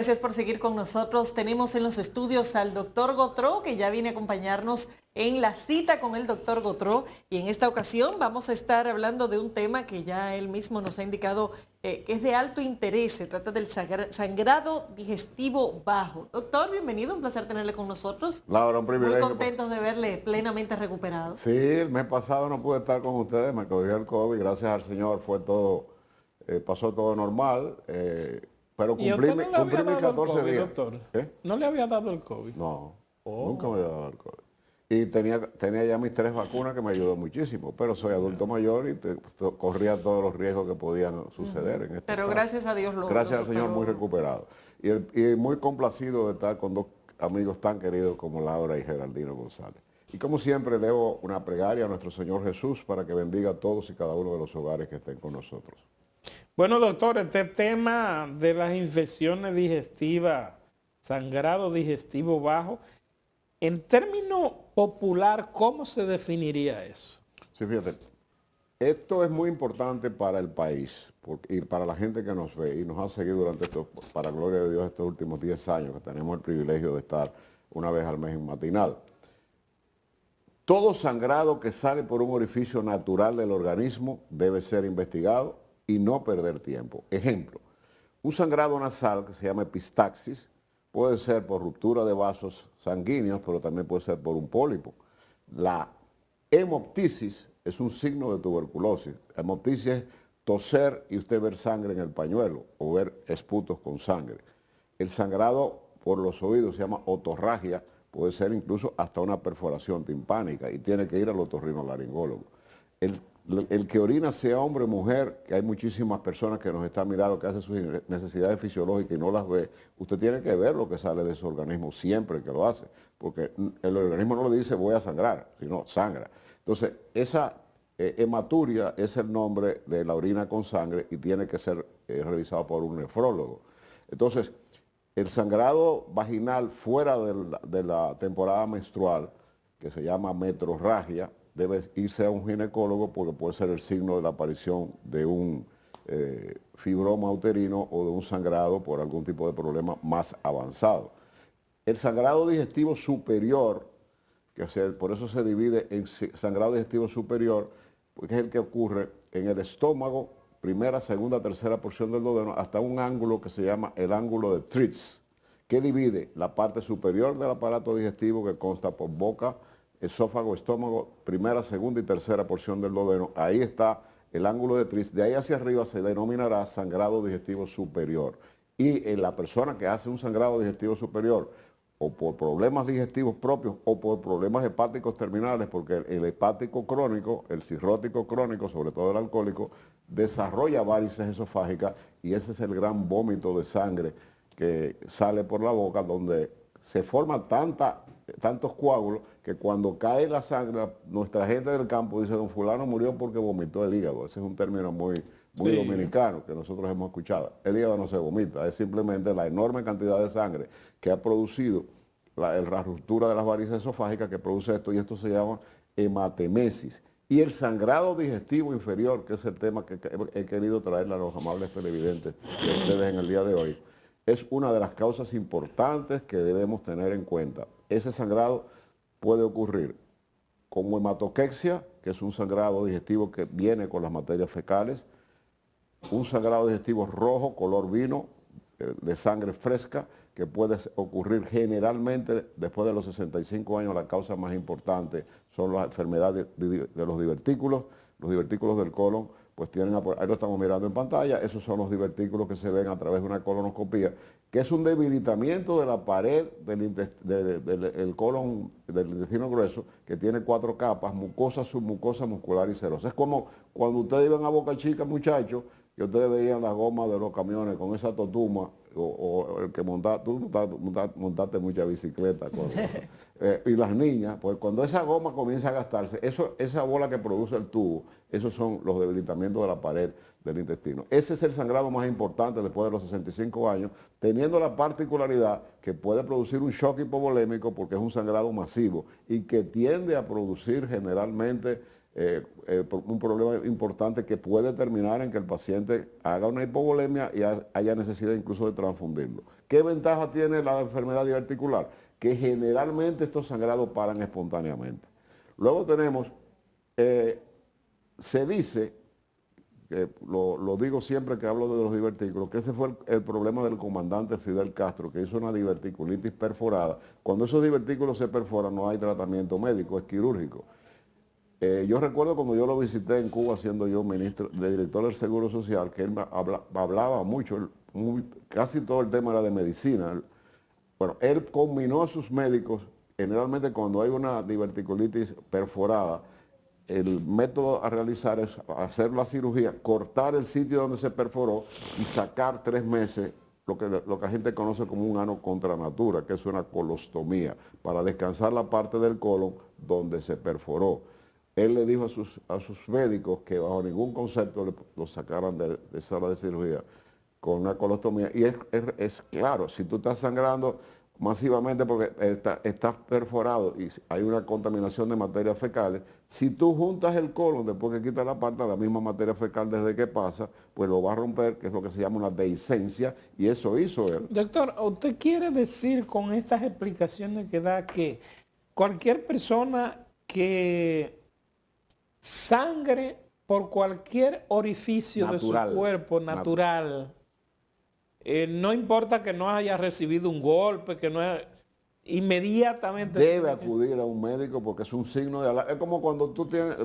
Gracias por seguir con nosotros. Tenemos en los estudios al doctor Gotro, que ya viene a acompañarnos en la cita con el doctor Gotro. Y en esta ocasión vamos a estar hablando de un tema que ya él mismo nos ha indicado que es de alto interés. Se trata del sangrado digestivo bajo. Doctor, bienvenido. Un placer tenerle con nosotros. Laura, un Muy privilegio. contentos de verle plenamente recuperado. Sí, el mes pasado no pude estar con ustedes, me cogió el COVID, gracias al Señor fue todo, pasó todo normal, pero ¿Y a usted no le cumplí había mis dado el 14 COVID, días. doctor? ¿Eh? ¿No le había dado el COVID? No, nunca me Oh. había dado el COVID. Y tenía ya mis 3 vacunas que me ayudó muchísimo, pero soy adulto mayor y corría todos los riesgos que podían suceder en este Pero caso. gracias a Dios lo Gracias al Señor, superó. muy recuperado. Y muy complacido de estar con dos amigos tan queridos como Laura y Geraldino González. Y como siempre, leo una plegaria a nuestro Señor Jesús para que bendiga a todos y cada uno de los hogares que estén con nosotros. Bueno, doctor, este tema de las infecciones digestivas, sangrado digestivo bajo, en términos popular, ¿cómo se definiría eso? Sí, fíjate, esto es muy importante para el país y para la gente que nos ve y nos ha seguido durante estos, para gloria de Dios, estos últimos 10 años que tenemos el privilegio de estar una vez al mes en matinal. Todo sangrado que sale por un orificio natural del organismo debe ser investigado y no perder tiempo. Ejemplo, un sangrado nasal que se llama epistaxis puede ser por ruptura de vasos sanguíneos, pero también puede ser por un pólipo. La hemoptisis es un signo de tuberculosis. Hemoptisis es toser y usted ver sangre en el pañuelo o ver esputos con sangre. El sangrado por los oídos se llama otorragia, puede ser incluso hasta una perforación timpánica y tiene que ir al otorrinolaringólogo. El que orina, sea hombre o mujer, que hay muchísimas personas que nos están mirando, que hacen sus necesidades fisiológicas y no las ve, usted tiene que ver lo que sale de su organismo siempre que lo hace, porque el organismo no le dice voy a sangrar, sino sangra. Entonces, esa hematuria es el nombre de la orina con sangre y tiene que ser revisado por un nefrólogo. Entonces, el sangrado vaginal fuera de la temporada menstrual, que se llama metrorragia, debe irse a un ginecólogo porque puede ser el signo de la aparición de un fibroma uterino o de un sangrado por algún tipo de problema más avanzado. El sangrado digestivo superior, por eso se divide en sangrado digestivo superior, porque es el que ocurre en el estómago, primera, segunda, tercera porción del duodeno, hasta un ángulo que se llama el ángulo de Tritz, que divide la parte superior del aparato digestivo que consta por boca, esófago, estómago, primera, segunda y tercera porción del duodeno. Ahí está el ángulo de Tritz. De ahí hacia arriba se denominará sangrado digestivo superior. Y en la persona que hace un sangrado digestivo superior, o por problemas digestivos propios o por problemas hepáticos terminales, porque el hepático crónico, el cirrótico crónico, sobre todo el alcohólico, desarrolla varices esofágicas y ese es el gran vómito de sangre que sale por la boca, donde se forman tantos coágulos que cuando cae la sangre, nuestra gente del campo dice, don fulano murió porque vomitó el hígado. Ese es un término muy Sí. dominicano que nosotros hemos escuchado. El hígado no se vomita, es simplemente la enorme cantidad de sangre que ha producido la ruptura de las varices esofágicas que produce esto, y esto se llama hematemesis. Y el sangrado digestivo inferior, que es el tema que he querido traerle a los amables televidentes de ustedes en el día de hoy, es una de las causas importantes que debemos tener en cuenta. Ese sangrado puede ocurrir como hematoquexia, que es un sangrado digestivo que viene con las materias fecales, un sangrado digestivo rojo, color vino, de sangre fresca, que puede ocurrir generalmente después de los 65 años. La causa más importante son las enfermedades de los divertículos del colon, pues tienen, ahí lo estamos mirando en pantalla, esos son los divertículos que se ven a través de una colonoscopía, que es un debilitamiento de la pared del colon, del intestino grueso, que tiene 4 capas, mucosa, submucosa, muscular y serosa. Es como cuando ustedes iban a Boca Chica, muchachos, que ustedes veían las gomas de los camiones con esa totuma, o el que montaste mucha bicicleta, y las niñas, pues cuando esa goma comienza a gastarse, esa bola que produce el tubo, esos son los debilitamientos de la pared del intestino. Ese es el sangrado más importante después de los 65 años, teniendo la particularidad que puede producir un shock hipovolémico porque es un sangrado masivo y que tiende a producir generalmente un problema importante que puede terminar en que el paciente haga una hipovolemia y haya necesidad incluso de transfundirlo. ¿Qué ventaja tiene la enfermedad diverticular? Que generalmente estos sangrados paran espontáneamente. Luego tenemos, se dice, lo digo siempre que hablo de los divertículos, que ese fue el problema del comandante Fidel Castro, que hizo una diverticulitis perforada. Cuando esos divertículos se perforan no hay tratamiento médico, es quirúrgico. Yo recuerdo cuando yo lo visité en Cuba siendo yo director del Seguro Social, que él hablaba mucho, casi todo el tema era de medicina. Bueno, él combinó a sus médicos, generalmente cuando hay una diverticulitis perforada, el método a realizar es hacer la cirugía, cortar el sitio donde se perforó y sacar 3 meses lo que la gente conoce como un ano contra natura, que es una colostomía, para descansar la parte del colon donde se perforó. Él le dijo a sus médicos que bajo ningún concepto lo sacaran de sala de cirugía con una colostomía. Y es claro, si tú estás sangrando masivamente porque estás perforado y hay una contaminación de materias fecales, si tú juntas el colon después que quitas la parte, la misma materia fecal desde que pasa, pues lo va a romper, que es lo que se llama una dehiscencia, y eso hizo él. Doctor, ¿usted quiere decir con estas explicaciones que da que cualquier persona que sangre por cualquier orificio Natural. de su cuerpo natural, no importa que no haya recibido un golpe, que no haya, inmediatamente debe acudir a un médico porque es un signo de alarma? Es como cuando tú tienes,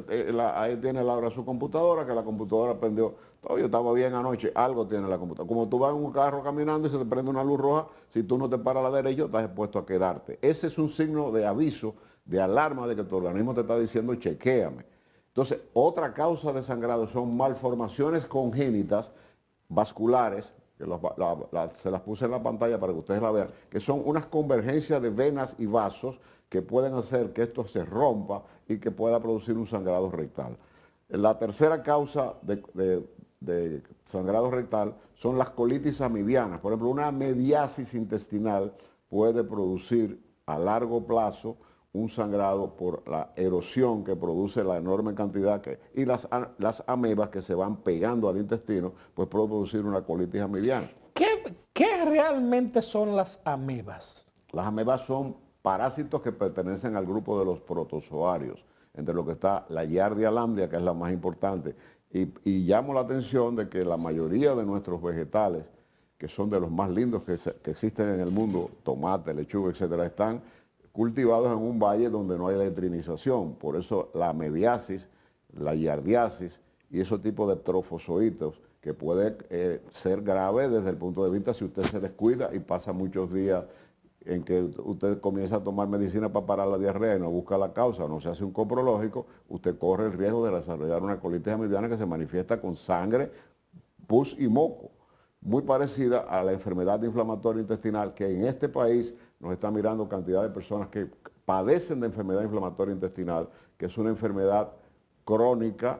ahí tiene Laura su computadora, que la computadora prendió, todo, yo estaba bien anoche, algo tiene la computadora. Como tú vas en un carro caminando y se te prende una luz roja, si tú no te paras a la derecha, estás expuesto a quedarte. Ese es un signo de aviso, de alarma de que tu organismo te está diciendo, chequéame. Entonces, otra causa de sangrado son malformaciones congénitas vasculares, que se las puse en la pantalla para que ustedes la vean, que son unas convergencias de venas y vasos que pueden hacer que esto se rompa y que pueda producir un sangrado rectal. La tercera causa de sangrado rectal son las colitis amibianas. Por ejemplo, una amebiasis intestinal puede producir a largo plazo un sangrado por la erosión que produce la enorme cantidad y las amebas que se van pegando al intestino, pues puede producir una colitis amibiana. ¿Qué realmente son las amebas? Las amebas son parásitos que pertenecen al grupo de los protozoarios, entre lo que está la Giardia lambda, que es la más importante, y llamo la atención de que la mayoría de nuestros vegetales, que son de los más lindos que existen en el mundo, tomate, lechuga, etcétera, están cultivados en un valle donde no hay letrinización. Por eso la amebiasis, la giardiasis y esos tipos de trofozoitos que puede ser grave desde el punto de vista si usted se descuida y pasa muchos días en que usted comienza a tomar medicina para parar la diarrea y no busca la causa, no se hace un coprológico, usted corre el riesgo de desarrollar una colitis amibiana que se manifiesta con sangre, pus y moco, muy parecida a la enfermedad inflamatoria intestinal que en este país nos está mirando cantidad de personas que padecen de enfermedad inflamatoria intestinal, que es una enfermedad crónica,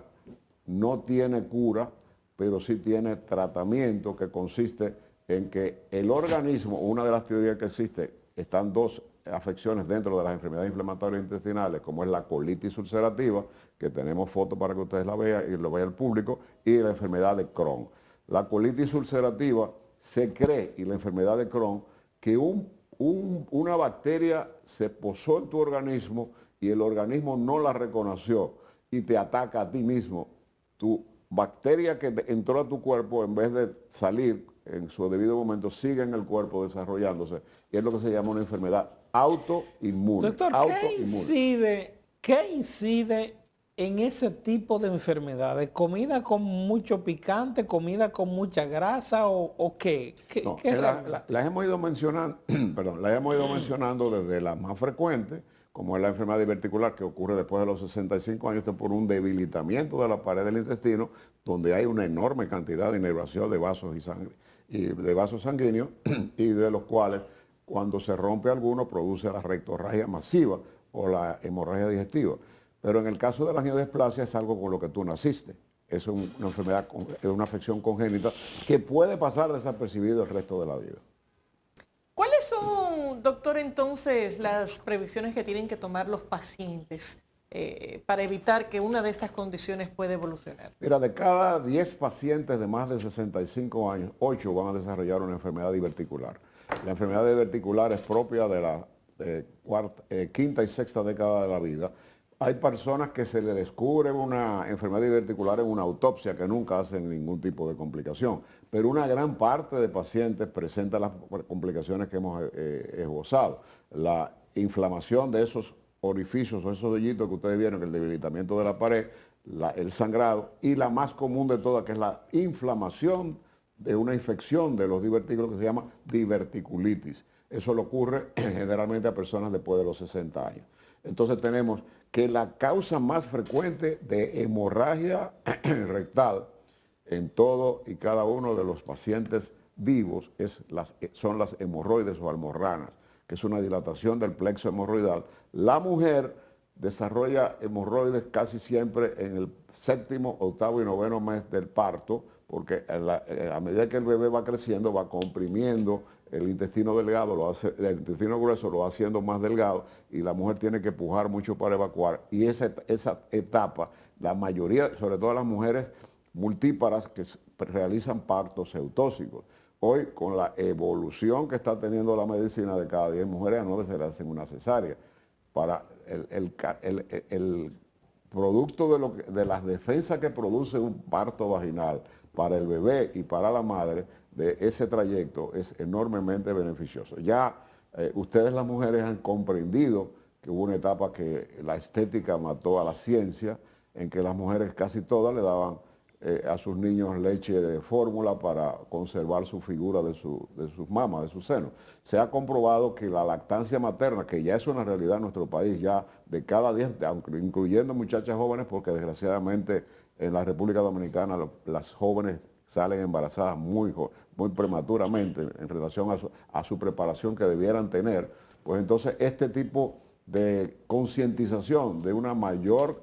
no tiene cura, pero sí tiene tratamiento que consiste en que el organismo, una de las teorías que existe, están 2 afecciones dentro de las enfermedades inflamatorias intestinales, como es la colitis ulcerativa, que tenemos fotos para que ustedes la vean y lo vea el público, y la enfermedad de Crohn. La colitis ulcerativa se cree, y la enfermedad de Crohn, que una bacteria se posó en tu organismo y el organismo no la reconoció y te ataca a ti mismo. Tu bacteria que entró a tu cuerpo, en vez de salir en su debido momento, sigue en el cuerpo desarrollándose. Y es lo que se llama una enfermedad autoinmune. Doctor, ¿qué incide en ese tipo de enfermedades? ¿Comida con mucho picante, comida con mucha grasa o qué? No, las hemos ido mencionando, perdón, las hemos ido mencionando desde la más frecuente, como es la enfermedad diverticular, que ocurre después de los 65 años, por un debilitamiento de la pared del intestino, donde hay una enorme cantidad de inervación de vasos y sangre, y de vasos sanguíneos, y de los cuales, cuando se rompe alguno, produce la rectorragia masiva o la hemorragia digestiva. Pero en el caso de la angiodisplasia es algo con lo que tú naciste. Es una enfermedad, es una afección congénita que puede pasar desapercibido el resto de la vida. ¿Cuáles son, doctor, entonces las previsiones que tienen que tomar los pacientes para evitar que una de estas condiciones pueda evolucionar? Mira, de cada 10 pacientes de más de 65 años, 8 van a desarrollar una enfermedad diverticular. La enfermedad diverticular es propia de la quinta y sexta década de la vida. Hay personas que se le descubre una enfermedad diverticular en una autopsia que nunca hacen ningún tipo de complicación, pero una gran parte de pacientes presenta las complicaciones que hemos esbozado. La inflamación de esos orificios o esos hoyitos que ustedes vieron, el debilitamiento de la pared, el sangrado y la más común de todas, que es la inflamación de una infección de los divertículos que se llama diverticulitis. Eso le ocurre generalmente a personas después de los 60 años. Entonces tenemos que la causa más frecuente de hemorragia rectal en todo y cada uno de los pacientes vivos son las hemorroides o almorranas, que es una dilatación del plexo hemorroidal. La mujer desarrolla hemorroides casi siempre en el séptimo, octavo y noveno mes del parto, porque a medida que el bebé va creciendo, va comprimiendo el intestino delgado, el intestino grueso lo va haciendo más delgado y la mujer tiene que pujar mucho para evacuar. Y esa etapa, la mayoría, sobre todo las mujeres multíparas que realizan partos ceutóxicos. Hoy, con la evolución que está teniendo la medicina, de cada 10 mujeres a 9 se le hacen una cesárea. Para el producto de las defensas que produce un parto vaginal para el bebé y para la madre, de ese trayecto es enormemente beneficioso. Ya ustedes las mujeres han comprendido que hubo una etapa que la estética mató a la ciencia, en que las mujeres casi todas le daban a sus niños leche de fórmula para conservar su figura de sus mamas, de sus senos. Se ha comprobado que la lactancia materna, que ya es una realidad en nuestro país, ya de cada 10, incluyendo muchachas jóvenes, porque desgraciadamente en la República Dominicana las jóvenes salen embarazadas muy prematuramente en relación a su preparación que debieran tener, pues entonces este tipo de concientización de una mayor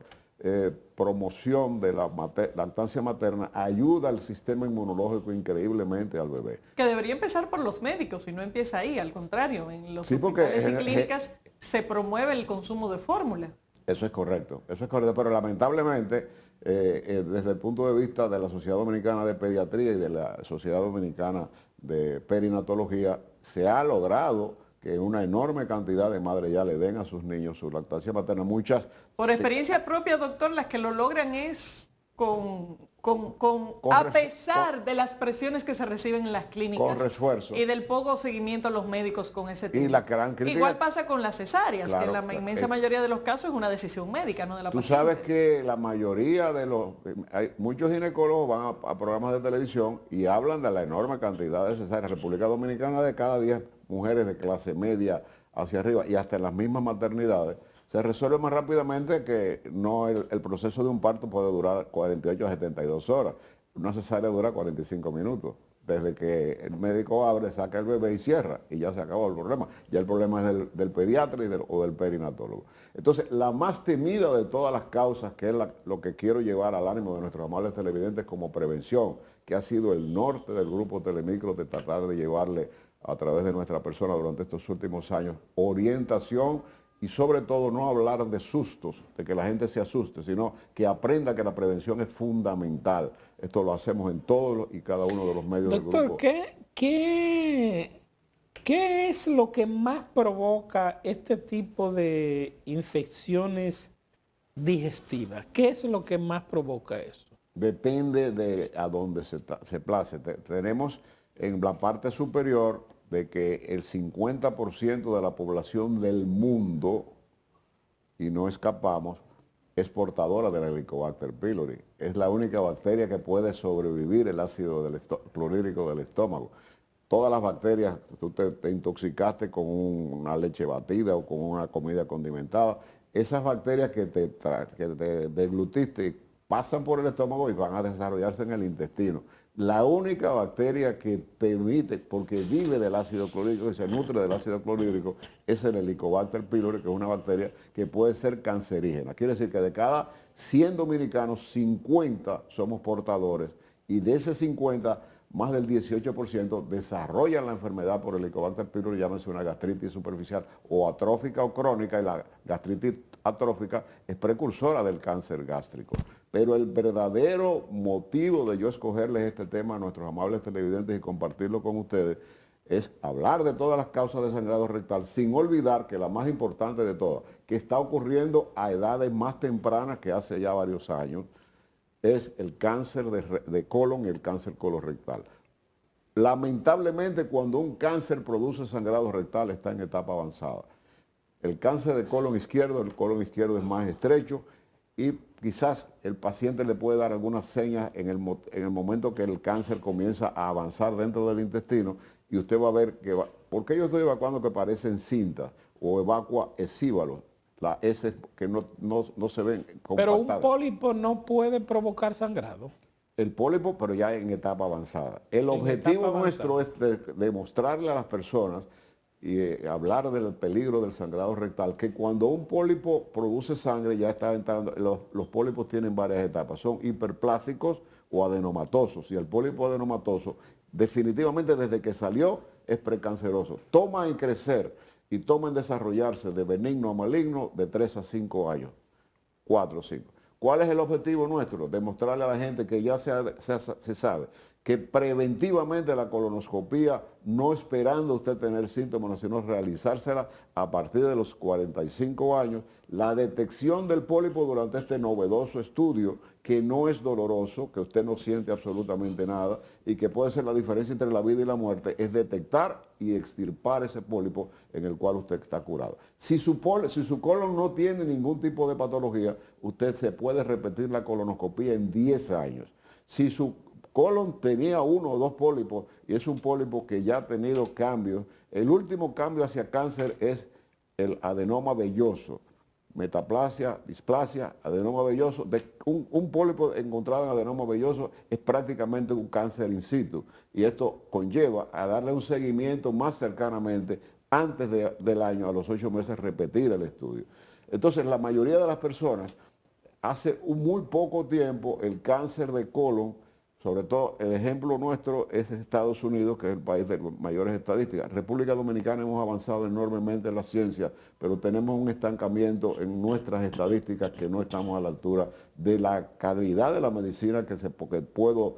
promoción de la lactancia materna ayuda al sistema inmunológico increíblemente al bebé. Que debería empezar por los médicos y no empieza ahí, al contrario, en los Sí, hospitales y clínicas se promueve el consumo de fórmula. Eso es correcto, pero lamentablemente desde el punto de vista de la Sociedad Dominicana de Pediatría y de la Sociedad Dominicana de Perinatología, se ha logrado que una enorme cantidad de madres ya le den a sus niños su lactancia materna. Muchas... Por experiencia propia, doctor, las que lo logran es a pesar de las presiones que se reciben en las clínicas. Con refuerzo. Y del poco seguimiento a los médicos con ese tema. Y la gran crítica, igual pasa con las cesáreas, claro, que en la inmensa mayoría de los casos es una decisión médica, no de la Tú paciente. sabes que la mayoría de muchos ginecólogos van a programas de televisión y hablan de la enorme cantidad de cesáreas. República Dominicana, de cada 10 mujeres de clase media hacia arriba y hasta en las mismas maternidades, se resuelve más rápidamente que no el proceso de un parto puede durar 48 a 72 horas. Una cesárea dura 45 minutos. Desde que el médico abre, saca el bebé y cierra, y ya se acabó el problema. Ya el problema es del pediatra o del perinatólogo. Entonces, la más temida de todas las causas, que es lo que quiero llevar al ánimo de nuestros amables televidentes como prevención, que ha sido el norte del grupo Telemicro de tratar de llevarle a través de nuestra persona durante estos últimos años, orientación y sobre todo no hablar de sustos, de que la gente se asuste, sino que aprenda que la prevención es fundamental. Esto lo hacemos en todos y cada uno de los medios del grupo. Doctor, ¿qué es lo que más provoca este tipo de infecciones digestivas? ¿Qué es lo que más provoca eso? Depende de a dónde se place. Tenemos en la parte superior de que el 50% de la población del mundo, y no escapamos, es portadora del Helicobacter pylori. Es la única bacteria que puede sobrevivir el ácido clorhídrico del estómago. Todas las bacterias, tú te intoxicaste con una leche batida o con una comida condimentada, esas bacterias que te deglutiste pasan por el estómago y van a desarrollarse en el intestino. La única bacteria que permite, porque vive del ácido clorhídrico y se nutre del ácido clorhídrico, es el Helicobacter pylori, que es una bacteria que puede ser cancerígena. Quiere decir que de cada 100 dominicanos, 50 somos portadores, y de ese 50, más del 18% desarrollan la enfermedad por Helicobacter pylori, llámese una gastritis superficial o atrófica o crónica, y la gastritis atrófica es precursora del cáncer gástrico. Pero el verdadero motivo de yo escogerles este tema a nuestros amables televidentes y compartirlo con ustedes es hablar de todas las causas de sangrado rectal, sin olvidar que la más importante de todas, que está ocurriendo a edades más tempranas que hace ya varios años, es el cáncer de colon y el cáncer colorectal. Lamentablemente, cuando un cáncer produce sangrado rectal, está en etapa avanzada. El cáncer de colon izquierdo, el colon izquierdo es más estrecho y quizás el paciente le puede dar algunas señas en el momento que el cáncer comienza a avanzar dentro del intestino, y usted va a ver que ¿por qué yo estoy evacuando que parecen cintas o evacua escívalos? La S que no se ven compactadas. Pero un pólipo no puede provocar sangrado. El pólipo, pero ya en etapa avanzada. El objetivo nuestro es demostrarle a las personas y hablar del peligro del sangrado rectal, que cuando un pólipo produce sangre ya está entrando, los pólipos tienen varias etapas, son hiperplásicos o adenomatosos, y el pólipo adenomatoso definitivamente desde que salió es precanceroso. Toma en crecer y toma en desarrollarse de benigno a maligno de 3 a 5 años, 4 o 5. ¿Cuál es el objetivo nuestro? Demostrarle a la gente que ya se sabe que preventivamente la colonoscopía, no esperando usted tener síntomas, sino realizársela a partir de los 45 años, la detección del pólipo durante este novedoso estudio, que no es doloroso, que usted no siente absolutamente nada y que puede ser la diferencia entre la vida y la muerte, es detectar y extirpar ese pólipo en el cual usted está curado. Si su colon no tiene ningún tipo de patología, usted se puede repetir la colonoscopía en 10 años. Si su colon tenía 1 o 2 pólipos y es un pólipo que ya ha tenido cambios, el último cambio hacia cáncer es el adenoma velloso. Metaplasia, displasia, adenoma velloso. Un pólipo encontrado en adenoma velloso es prácticamente un cáncer in situ, y esto conlleva a darle un seguimiento más cercanamente antes del año, a los 8 meses, repetir el estudio. Entonces, la mayoría de las personas, hace muy poco tiempo, el cáncer de colon, sobre todo el ejemplo nuestro es Estados Unidos, que es el país de mayores estadísticas. República Dominicana hemos avanzado enormemente en la ciencia, pero tenemos un estancamiento en nuestras estadísticas que no estamos a la altura de la calidad de la medicina porque puedo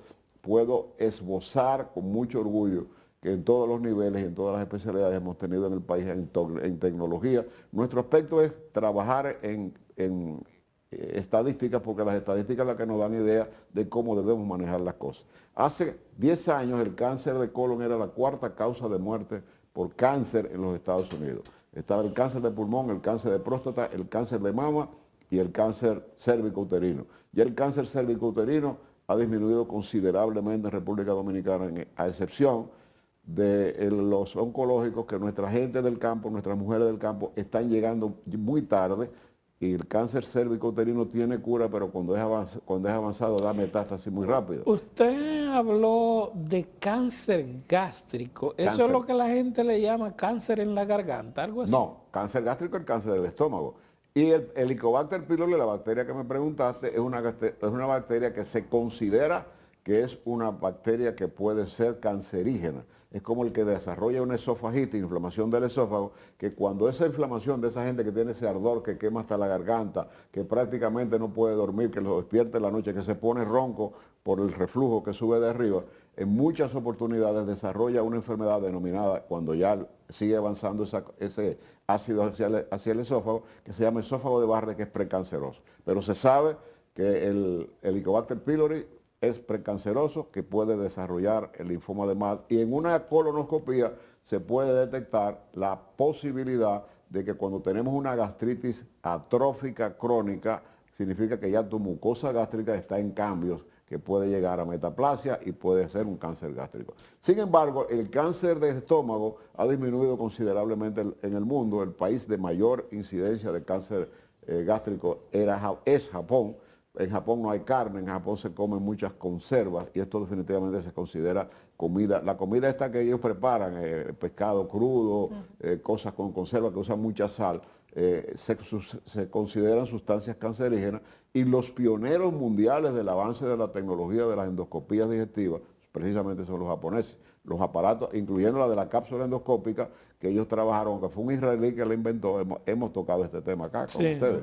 esbozar con mucho orgullo que en todos los niveles y en todas las especialidades hemos tenido en el país en tecnología. Nuestro aspecto es trabajar en estadísticas, porque las estadísticas son las que nos dan idea de cómo debemos manejar las cosas. Hace 10 años el cáncer de colon era la 4ª causa de muerte por cáncer en los Estados Unidos. Estaba el cáncer de pulmón, el cáncer de próstata, el cáncer de mama y el cáncer cérvico-uterino. Ya el cáncer cérvico-uterino ha disminuido considerablemente en República Dominicana, a excepción de los oncológicos, que nuestra gente del campo, nuestras mujeres del campo, están llegando muy tarde. Y el cáncer cérvico-uterino tiene cura, pero cuando es avanzado da metástasis muy rápido. Usted habló de cáncer gástrico. ¿Eso es lo que la gente le llama cáncer en la garganta, algo así? No, cáncer gástrico es el cáncer del estómago. Y el Helicobacter pylori, la bacteria que me preguntaste, es una bacteria que se considera que es una bacteria que puede ser cancerígena. Es como el que desarrolla una esofagitis, inflamación del esófago, que cuando esa inflamación de esa gente que tiene ese ardor que quema hasta la garganta, que prácticamente no puede dormir, que lo despierta en la noche, que se pone ronco por el reflujo que sube de arriba, en muchas oportunidades desarrolla una enfermedad denominada, cuando ya sigue avanzando ese ácido hacia el esófago, que se llama esófago de Barrett, que es precanceroso. Pero se sabe que el Helicobacter pylori es precanceroso, que puede desarrollar el linfoma de Malt, y en una colonoscopía se puede detectar la posibilidad de que cuando tenemos una gastritis atrófica crónica, significa que ya tu mucosa gástrica está en cambios, que puede llegar a metaplasia y puede ser un cáncer gástrico. Sin embargo, el cáncer del estómago ha disminuido considerablemente en el mundo. El país de mayor incidencia de cáncer gástrico es Japón. En Japón no hay carne, en Japón se comen muchas conservas, y esto definitivamente se considera comida. La comida esta que ellos preparan, pescado crudo, cosas con conserva que usan mucha sal, se consideran sustancias cancerígenas, y los pioneros mundiales del avance de la tecnología de las endoscopías digestivas, precisamente son los japoneses. Los aparatos, incluyendo la de la cápsula endoscópica, que ellos trabajaron, que fue un israelí que la inventó, hemos tocado este tema acá con ustedes.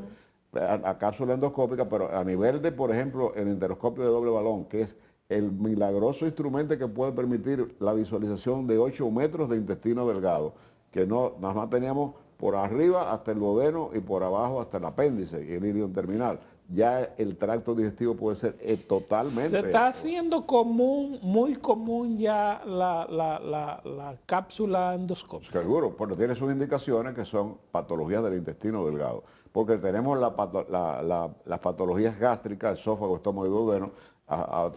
La cápsula endoscópica, pero a nivel de, por ejemplo, el enteroscopio de doble balón, que es el milagroso instrumento que puede permitir la visualización de 8 metros de intestino delgado, que nada más teníamos por arriba hasta el duodeno y por abajo hasta el apéndice y el ilion terminal. Ya el tracto digestivo puede ser totalmente... Se está haciendo común, muy común ya la cápsula endoscópica. Seguro, porque tiene sus indicaciones que son patologías del intestino delgado. Porque tenemos las patologías gástricas, esófago, estómago y duodeno,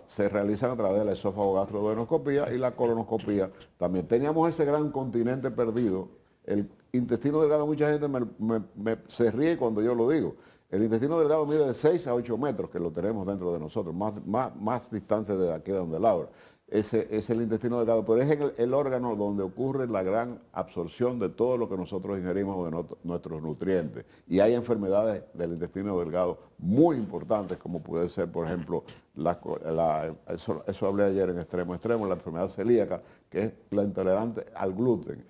se realizan a través de la esófago gastroduodenoscopía y la colonoscopía. También teníamos ese gran continente perdido. El intestino delgado, mucha gente se ríe cuando yo lo digo. El intestino delgado mide de 6 a 8 metros, que lo tenemos dentro de nosotros, más distancia de aquí de donde Laura. Ese es el intestino delgado, pero es el órgano donde ocurre la gran absorción de todo lo que nosotros ingerimos de nuestros nutrientes. Y hay enfermedades del intestino delgado muy importantes, como puede ser, por ejemplo, eso hablé ayer en extremo, la enfermedad celíaca, que es la intolerante al gluten.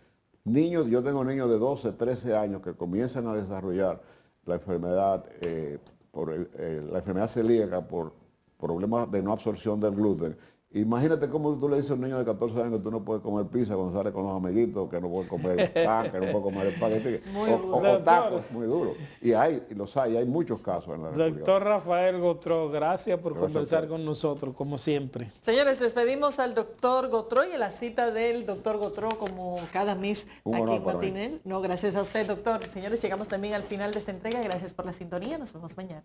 Yo tengo niños de 12, 13 años que comienzan a desarrollar la enfermedad, la enfermedad celíaca por problemas de no absorción del gluten. Imagínate cómo tú le dices a un niño de 14 años que tú no puedes comer pizza cuando sale con los amiguitos, que no puedes comer pan, que no puedes comer espagueti, o tacos, muy duro. Y hay muchos casos en la República. Doctor Rafael Gotro, gracias por conversar con nosotros, como siempre. Señores, despedimos al doctor Gotro y a la cita del doctor Gotro como cada mes aquí en Matinel. No, gracias a usted, doctor. Señores, llegamos también al final de esta entrega. Gracias por la sintonía. Nos vemos mañana.